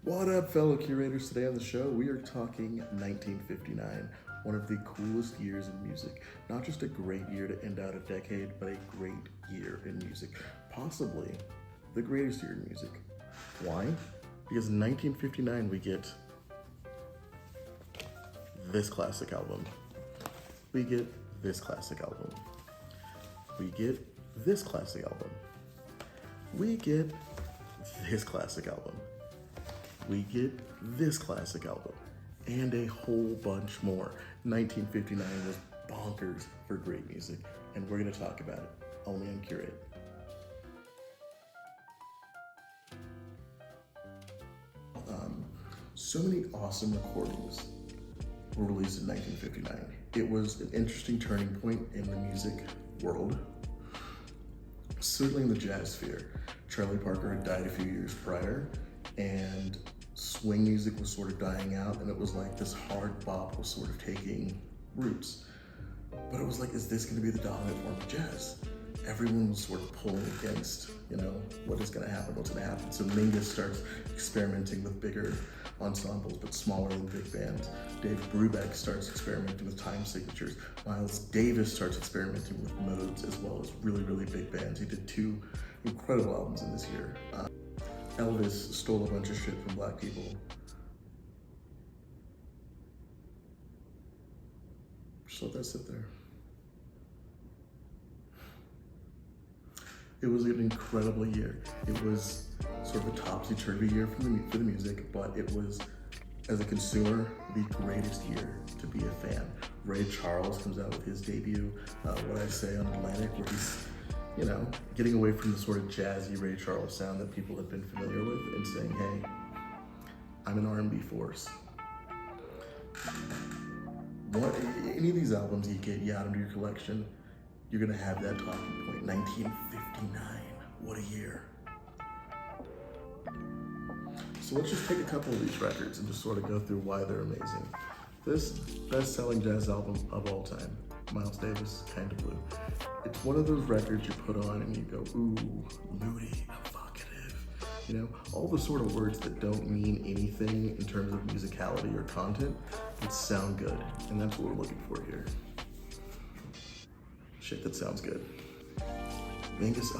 What up, fellow curators? Today on the show, we are talking 1959, one of the coolest years in music. Not just a great year to end out a decade, but a great year in music. Possibly the greatest year in music. Why? Because in 1959, we get this classic album. We get this classic album. We get this classic album. We get this classic album. We get this classic album, and a whole bunch more. 1959 was bonkers for great music, and we're gonna talk about it, only on Curate. So many awesome recordings were released in 1959. It was an interesting turning point in the music world, certainly in the jazz sphere. Charlie Parker had died a few years prior, and swing music was sort of dying out, and it was like this hard bop was sort of taking roots. But it was like, is this going to be the dominant form of jazz? Everyone was sort of pulling against, what is going to happen, what's going to happen. So Mingus starts experimenting with bigger ensembles, but smaller than big bands. Dave Brubeck starts experimenting with time signatures. Miles Davis starts experimenting with modes as well as really, really big bands. He did 2 incredible albums in this year. Elvis stole a bunch of shit from black people. Just let that sit there. It was an incredible year. It was sort of a topsy-turvy year for the music, but it was, as a consumer, the greatest year to be a fan. Ray Charles comes out with his debut, What I Say on Atlantic, where he's getting away from the sort of jazzy Ray Charles sound that people have been familiar with and saying, hey, I'm an R&B force. Any of these albums you add into your collection, you're gonna have that talking point. 1959, what a year. So let's just take a couple of these records and just sort of go through why they're amazing. This best-selling jazz album of all time, Miles Davis, Kind of Blue. It's one of those records you put on and you go, ooh, moody, evocative. All the sort of words that don't mean anything in terms of musicality or content, but sound good. And that's what we're looking for here. Shit that sounds good. Mingus,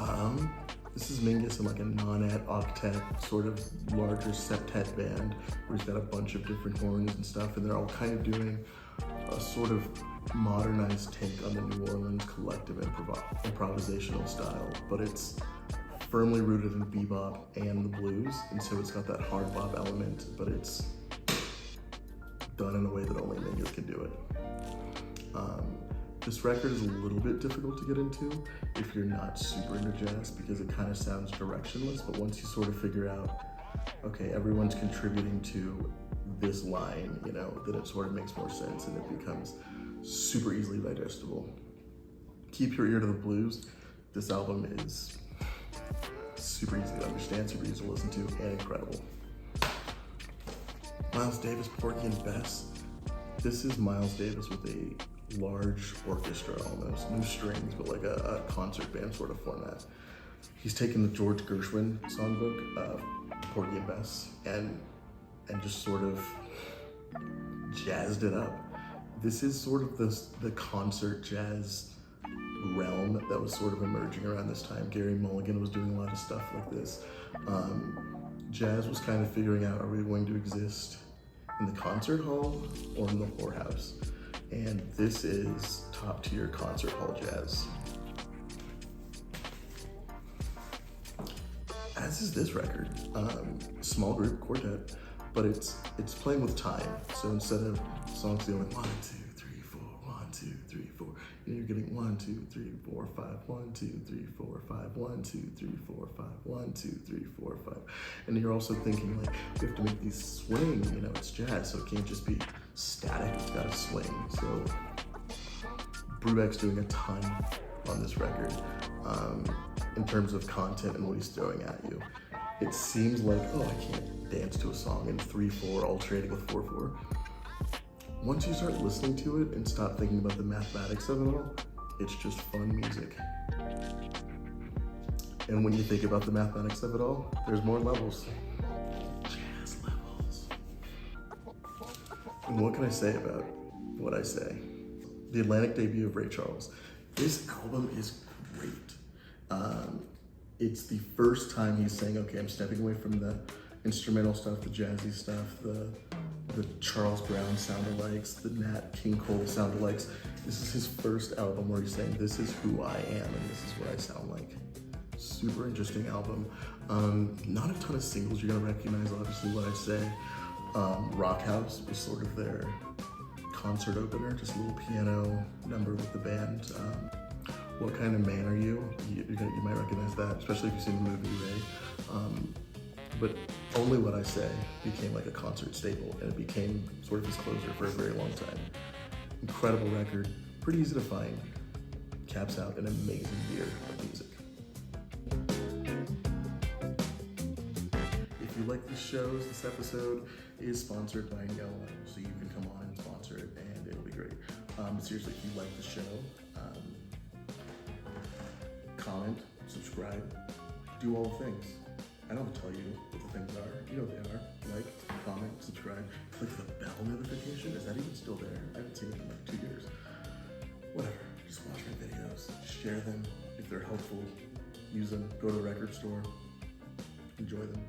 this is Mingus in like a non-ed octet, sort of larger septet band, where he's got a bunch of different horns and stuff, and they're all kind of doing a sort of modernized take on the New Orleans collective improvisational style, but it's firmly rooted in bebop and the blues, and so it's got that hard bop element, but it's done in a way that only Mingus can do it. This record is a little bit difficult to get into if you're not super into jazz, because it kind of sounds directionless, but once you sort of figure out, okay, everyone's contributing to this line, then it sort of makes more sense and it becomes super easily digestible. Keep your ear to the blues. This album is super easy to understand, super easy to listen to, and incredible. Miles Davis, Porgy and Bess. This is Miles Davis with a large orchestra almost, no strings, but like a concert band sort of format. He's taken the George Gershwin songbook, Porgy and Bess, and just sort of jazzed it up. This is sort of the concert jazz realm that was sort of emerging around this time. Gary Mulligan was doing a lot of stuff like this. Jazz was kind of figuring out, are we going to exist in the concert hall or in the whorehouse? And this is top tier concert hall jazz. As is this record, small group quartet, but it's playing with time. So instead of songs going 1, 2, 3, 4, 1, 2, 3, 4, you're getting 1, 2, 3, 4, 5, 1, 2, 3, 4, 5, 1, 2, 3, 4, 5, 1, 2, 3, 4, 5. And you're also thinking like, we have to make these swing, it's jazz, so it can't just be static, it's gotta swing. So Brubeck's doing a ton on this record in terms of content and what he's throwing at you. It seems like, oh, I can't dance to a song in 3/4 alternating with 4/4. Once you start listening to it and stop thinking about the mathematics of it all, it's just fun music. And when you think about the mathematics of it all, there's more levels. Jazz levels. What can I say about what I say? The Atlantic debut of Ray Charles. This album is great. It's the first time he's saying, okay, I'm stepping away from the instrumental stuff, the jazzy stuff, the Charles Brown sound-alikes, the Nat King Cole sound-alikes. This is his first album where he's saying, this is who I am and this is what I sound like. Super interesting album. Not a ton of singles you're gonna recognize, obviously, what I say. Rock House was sort of their concert opener, just a little piano number with the band. What Kind of Man Are You? You might recognize that, especially if you've seen the movie Ray. But Only What I Say became like a concert staple, and it became sort of his closer for a very long time. Incredible record, pretty easy to find. Caps out an amazing year of music. If you like these shows, this episode is sponsored by no one, so you can come on and sponsor it, and it'll be great. Seriously, if you like the show, comment, subscribe, do all the things. I don't have to tell you what the things are. You know what they are. Like, comment, subscribe, click the bell notification. Is that even still there? I haven't seen it in like 2 years. Whatever, just watch my videos, share them. If they're helpful, use them. Go to a record store, enjoy them.